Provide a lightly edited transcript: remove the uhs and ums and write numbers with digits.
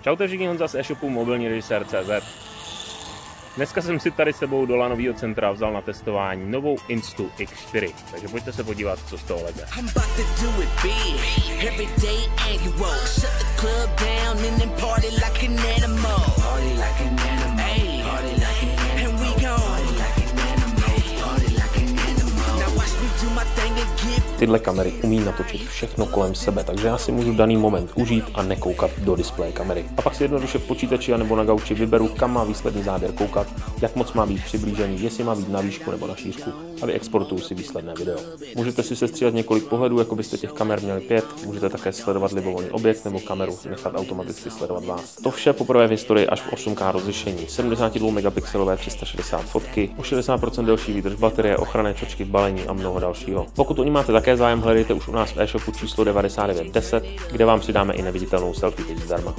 Čaute všichni, Honza z e-shopu mobilnirežisér.cz. Dneska jsem si tady s sebou do lanového centra vzal na testování novou Instu X4, takže pojďte se podívat, co z toho leze. Tyhle kamery umí natočit všechno kolem sebe, takže já si můžu daný moment užít a nekoukat do displeje kamery. A pak si jednoduše v počítači nebo na gauči vyberu, kam má výsledný záběr koukat, jak moc má být přiblížený, jestli má být na výšku nebo na šířku a vyexportuju si výsledné video. Můžete si sestříhat několik pohledů, jako byste těch kamer měli 5, můžete také sledovat libovolný objekt nebo kameru nechat automaticky sledovat vás. To vše poprvé v historii až v 8K rozlišení, 72 megapixelové 360 fotky, o 60% delší výdrž baterie, ochranné čočky v balení a mnoho dalšího. Pokud o ní máte také zájem, hledejte už u nás v e-shopu číslo 9910, kde vám přidáme i neviditelnou selfie zdarma.